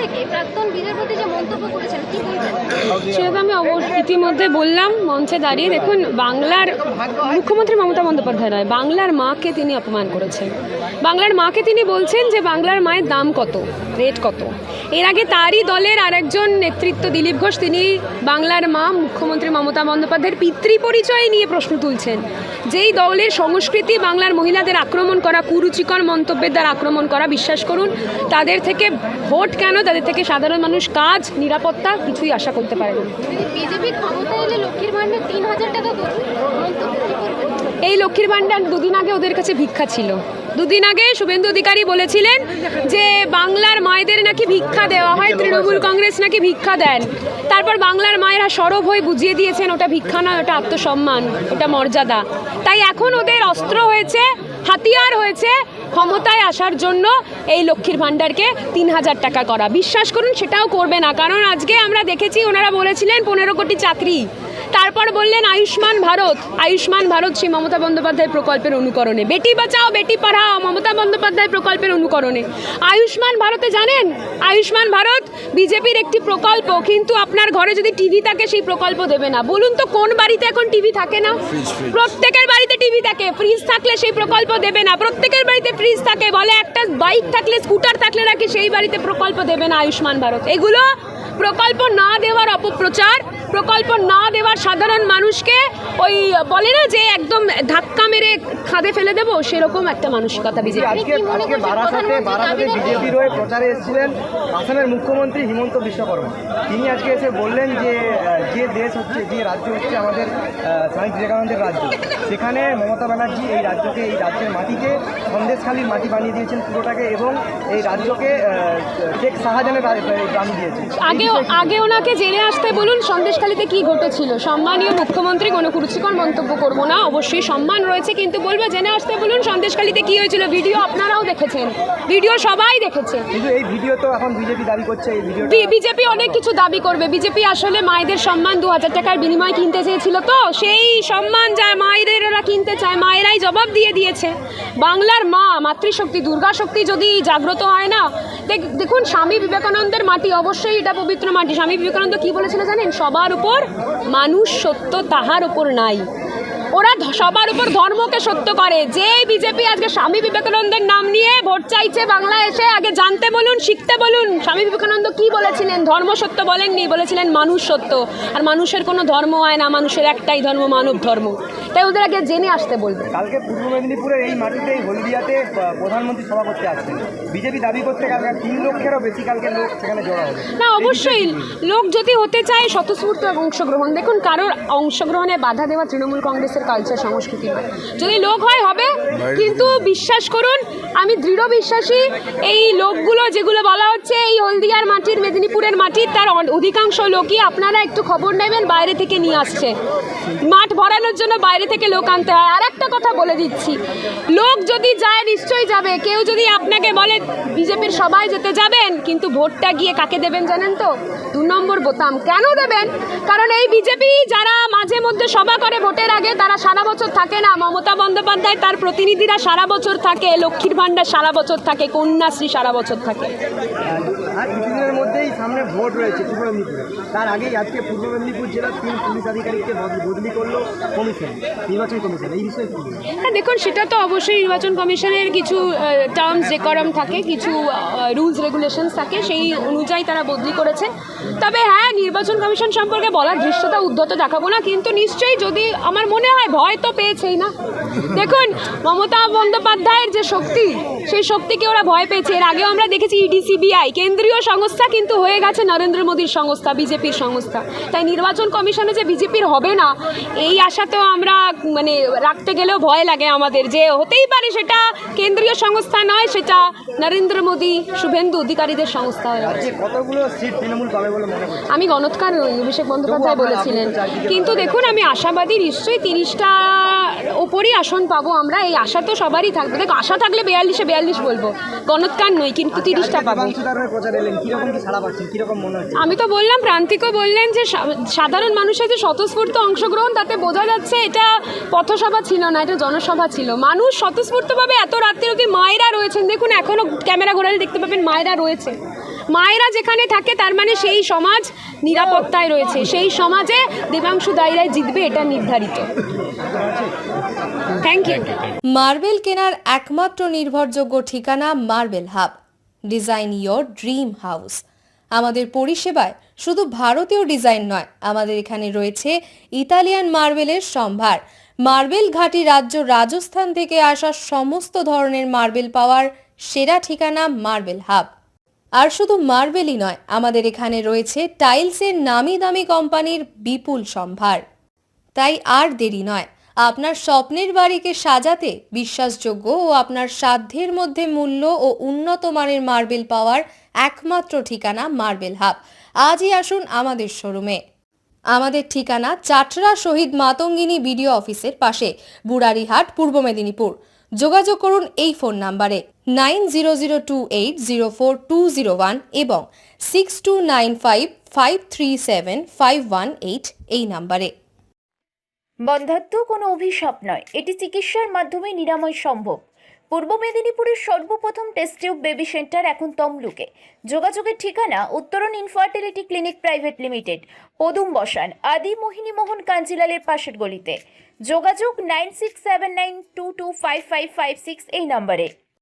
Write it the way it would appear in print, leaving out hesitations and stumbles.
থেকে প্রাক্তন বিজের প্রতি যে মন্তব্য করেছেন কি বলবেন? সেটা আমি ইতিমধ্যে বললাম মঞ্চে দাঁড়িয়ে। দেখুন, বাংলার মুখ্যমন্ত্রী মমতা বন্দ্যোপাধ্যায় নয়, বাংলার মাকে তিনি অপমান করেছেন। বাংলার মাকে তিনি বলছেন যে বাংলার মায়ের দাম কত, রেট কত। এর আগে তারই দলের আরেকজন নেতৃত্ব দিলীপ ঘোষ, তিনি বাংলার মা মুখ্যমন্ত্রী মমতা বন্দ্যোপাধ্যায়ের পিতৃ পরিচয় নিয়ে প্রশ্ন তুলছেন। যেই দলের সংস্কৃতি বাংলার মহিলাদের আক্রমণ করা, কুরুচিকর মন্তব্যের দ্বারা আক্রমণ করা, বিশ্বাস করুন তাদের থেকে ভোট কেন, তাদের থেকে সাধারণ মানুষ কাজ, নিরাপত্তা কিছুই আশা করতে পারে না। বিজেপি ক্ষমতায় এলে লক্ষ্মীর ভান্ডার 3000 টাকা করবে, মন্তব্য কি করবেন? এই লক্ষ্মীর ভান্ডার দুদিন আগে ওদের কাছে ভিক্ষা ছিল। দুদিন আগে শুভেন্দু অধিকারী বলেছিলেন যে বাংলার মায়েদের নাকি ভিক্ষা দেওয়া হয়, তৃণমূল কংগ্রেস নাকি ভিক্ষা দেন। তারপর বাংলার মায়েরা সরব হয়ে বুঝিয়ে দিয়েছেন ওটা ভিক্ষা নয়, ওটা আত্মসম্মান, ওটা মর্যাদা। তাই এখন ওদের অস্ত্র হয়েছে, হাতিয়ার হয়েছে ক্ষমতায় আসার জন্য এই লক্ষ্মীর ভান্ডারকে 3000 টাকা করা। বিশ্বাস করুন সেটাও করবে না, কারণ আজকে আমরা দেখেছি ওনারা বলেছিলেন 15 কোটি চাকরি, তারপর বললেন আয়ুষ্মান ভারত। আয়ুষ্মান ভারত সেই মমতা বন্দ্যোপাধ্যায় প্রকল্পের অনুকরণে, বেটি বাঁচাও বেটি পড়াও মমতা বন্দ্যোপাধ্যায় প্রকল্পের অনুকরণে। আয়ুষ্মান ভারতে জানেন, আয়ুষ্মান ভারত বিজেপির একটি প্রকল্প, কিন্তু আপনার ঘরে যদি টিভি থাকে সেই প্রকল্প দেবে না। বলুন তো কোন বাড়িতে এখন টিভি থাকে না? প্রত্যেকের বাড়িতে টিভি থাকে। ফ্রিজ থাকলে সেই প্রকল্প দেবে না। প্রত্যেকের বাড়িতে ফ্রিজ থাকে, বলে একটা বাইক থাকলে, স্কুটার থাকলে নাকি সেই বাড়িতে প্রকল্প দেবে না আয়ুষ্মান ভারত। এগুলো প্রকল্প না দেওয়ার অপপ্রচার, প্রকল্প না দেওয়ার সাধারণ মানুষকে ওই বলে না যে একদম ধাক্কা মেরে খাদে ফেলে দেবো, সেরকম একটা মানসিকতা বিজেপি। আজকে বারাসাতে বিজেপির হয়ে প্রচারে এসেছিলেন আসামের মুখ্যমন্ত্রী হিমন্ত বিশ্ব শর্মা। তিনি আজকে এসে বললেন যে যে দেশ হচ্ছে, যে রাজ্য হচ্ছে আমাদের স্বামী বিবেকানন্দের রাজ্য, সেখানে মমতা ব্যানার্জি এই রাজ্যকে, এই রাজ্যের মাটিকে সন্দেশখালির মাটি বানিয়ে দিয়েছেন পুরোটাকে, এবং এই রাজ্যকে শেখ শাহজাহানের গ্রাম দিয়েছেন। আগে ওনাকে জেনে আসতে বলুন সন্দেশখালিতে কি ঘটেছিল। সম্মানীয় মুখ্যমন্ত্রী, কোনো কুরুচিকর মন্তব্য করবো না, অবশ্যই সম্মান রয়েছে, কিন্তু বলবো জেনে আসতে বলুন সন্দেশখালিতে কি হয়েছিল। ভিডিও আপনারাও দেখেছেন, ভিডিও সবাই দেখেছে। কিন্তু এই ভিডিও তো এখন বিজেপি দাবি করছে, এই ভিডিও বিজেপি অনেক কিছু দাবি করবে। বিজেপি আসলে মায়েদের সম্মান 2000 টাকার বিনিময়ে কিনতে চেয়েছিল, তো সেই সম্মান যা মায়েদের ওরা কিনতে চায়, মায়েরাই জবাব দিয়ে দিয়েছে। বাংলার মা, মাতৃশক্তি, দুর্গা শক্তি যদি জাগ্রত হয় না, দেখুন স্বামী বিবেকানন্দের মাটি, অবশ্যই এটা পবিত্র মাটি। স্বামী বিবেকানন্দ কি বলেছিল জানেন? সবার উপর মানুষ সত্য, তাহার উপর নাই। ওরা সবার উপর ধর্মকে সত্য করে। যে বিজেপি আজকে স্বামী বিবেকানন্দের নাম নিয়ে ভোট চাইছে বাংলা এসে, আগে জানতে বলুন, শিখতে বলুন স্বামী বিবেকানন্দ কি বলেছিলেন। ধর্ম সত্য বলেননি, বলেছিলেন মানুষ সত্য। আর মানুষের কোনো ধর্ম হয় না, মানুষের একটাই ধর্ম, মানব ধর্ম। তাই ওদের আগে জেনে আসতে বলবে। কালকে পূর্ব মেদিনীপুরের এই মাটিতে, এই হলদিয়াতে প্রধানমন্ত্রী সভা করতে আসছেন। বিজেপি দাবি করতে কালকে 3 লক্ষেরও বেশি কালকে লোক সেখানে জড়া হবে। না, অবশ্যই লোক যদি হতে চায় স্বতঃস্ফূর্ত অংশগ্রহণ। দেখুন, কারোর অংশগ্রহণে বাধা দেওয়া তৃণমূল কংগ্রেসের কালচার, সংস্কৃতি নয়। যদি লোক হয় হবে, কিন্তু বিশ্বাস করুন আমি দৃঢ় বিশ্বাসী এই লোকগুলো যেগুলো বলা হচ্ছে এই হলদিয়ার মাটির, মেদিনীপুরের মাটির, তার অধিকাংশ লোকই আপনারা একটু খবর নেবেন বাইরে থেকে নিয়ে আসছে। মাঠ ভরানোর জন্য বাইরে থেকে লোক আনতে হয়। আর একটা কথা বলে দিচ্ছি, লোক যদি যায় নিশ্চয়ই যাবে। কেউ যদি আপনাকে বলে বিজেপির সবাই যেতে যাবেন, কিন্তু ভোটটা গিয়ে কাকে দেবেন জানেন তো? 2 নম্বর বোতাম। কেন দেবেন? কারণ এই বিজেপি যারা মাঝে মধ্যে সভা করে ভোটের আগে, তারা সারা বছর থাকে না। মমতা বন্দ্যোপাধ্যায় তার প্রতিনিধিরা সারা বছর থাকে, লক্ষ্মীর ভান্ডার সারা বছর থাকে, কন্যাশ্রী সারা বছর থাকে। আর কিছুদিনের মধ্যেই সামনে ভোট রয়েছে পূর্ব মেদিনীপুরে। তার আগেই আজকে পূর্ব মেদিনীপুর জেলার 3 পুলিশ আধিকারিককে বদলি করলো কমিশন, নির্বাচন কমিশন। এই বিষয়ে কি? হ্যাঁ, দেখুন সেটা তো অবশ্যই নির্বাচন কমিশনের কিছু টার্মস ডেকোরাম থাকে, কিছু রুলস রেগুলেশনস থাকে, সেই অনুযায়ী তারা বদলি করেছে। তবে হ্যাঁ, নির্বাচন কমিশন সম্পর্কে বলার দৃশ্যতা উদ্ধত দেখাবো না, কিন্তু নিশ্চয়ই যদি আমার মনে হয় ভয় তো পেয়েছেই না। দেখুন মমতা বন্দ্যোপাধ্যায়ের যে শক্তি, সেই শক্তিকে ওরা ভয় পেয়েছে। এর আগেও আমরা দেখেছি ইডি, সিবিআই কেন্দ্রীয় সংস্থা কিন্তু হয়ে গেছে নরেন্দ্র মোদীর সংস্থা, বিজেপির সংস্থা। তাই নির্বাচন কমিশনে যে বিজেপির হবে না, এই আশা তো আমরা মানে রাখতে গেলেও ভয় লাগে আমাদের, যে হতেই পারে সেটা কেন্দ্রীয় সংস্থা নয়, সেটা নরেন্দ্র মোদী, শুভেন্দু অধিকারীদের সংস্থা হয়ে গেছে। কতগুলো সিট তৃণমূল পাবে বলে মনে করছেন? আমি গণৎকার নই, অভিষেক বন্দ্যোপাধ্যায় বলেছিলেন। কিন্তু দেখুন আমি আশাবাদী, নিশ্চয়ই 30টা ওপরই আসন পাবো আমরা। এই আশা তো সবারই থাকবে। দেখো, আশা থাকলে 42-এ 42 বলবো, গণৎকার নই, কিন্তু 30টা পাবো। আমি তো বললাম, প্রান্তিকও বললেন যে সাধারণ মানুষের যে স্বতঃস্ফূর্ত অংশগ্রহণ, তাতে বোঝা যাচ্ছে এটা পথসভা ছিল না, এটা জনসভা ছিল। মানুষ স্বতঃস্ফূর্তভাবে এত রাত্রে অবধি, মায়েরা রয়েছেন, দেখুন এখনও ক্যামেরা ঘোরালে দেখতে পাবেন মায়েরা রয়েছে। মায়েরা যেখানে থাকে তার মানে সেই সমাজ নিরাপত্তায় রয়েছে, সেই সমাজে দেবাংশু দাইরাই জিতবে, এটা নির্ধারিত। Thank you. মার্বেল কেনার একমাত্র নির্ভরযোগ্য ঠিকানা marble hub. Design your dream house. আমাদের পরিষেবায় শুধু ভারতীয় ডিজাইন নয়, আমাদের এখানে রয়েছে ইতালিয়ান মার্বেলের সম্ভার। মার্বেল ঘাঁটি রাজ্য রাজস্থান থেকে আসা সমস্ত ধরনের মার্বেল পাওয়ার সেরা ঠিকানা মার্বেল হাব। আর শুধু মার্বেলই নয়, আমাদের এখানে রয়েছে টাইলসের নামি দামি কোম্পানির বিপুল সম্ভার। তাই আর দেরি নয়, আপনার স্বপ্নের বাড়িকে সাজাতে বিশ্বাসযোগ্য ও আপনার সাধ্যের মধ্যে মূল্য ও উন্নত মানের মার্বেল পাওয়ার একমাত্র ঠিকানা মার্বেল হাব। আজই আসুন আমাদের শোরুমে। আমাদের ঠিকানা চাটরা শহীদ মাতঙ্গিনী বিডিও অফিসের পাশে, বুড়ারিহাট, পূর্ব মেদিনীপুর। যোগাযোগ করুন এই ফোন নাম্বারে 9002804201 এবং 6295537518 এই নাম্বারে। বন্ধ্যাত্ব কোনো অভিশাপ নয়, এটি চিকিৎসার মাধ্যমে নিরাময় সম্ভব। পূর্ব মেদিনীপুরের সর্বপ্রথম টেস্ট টিউব বেবি সেন্টার এখন তমলুকে। যোগাযোগের ঠিকানা উত্তরণ ইনফার্টিলিটি ক্লিনিক প্রাইভেট লিমিটেড, পদুম বসান, আদি মোহিনী মোহন কাঞ্জিলালের পাশের গলিতে। যোগাযোগ 9679225556 এই নম্বরে।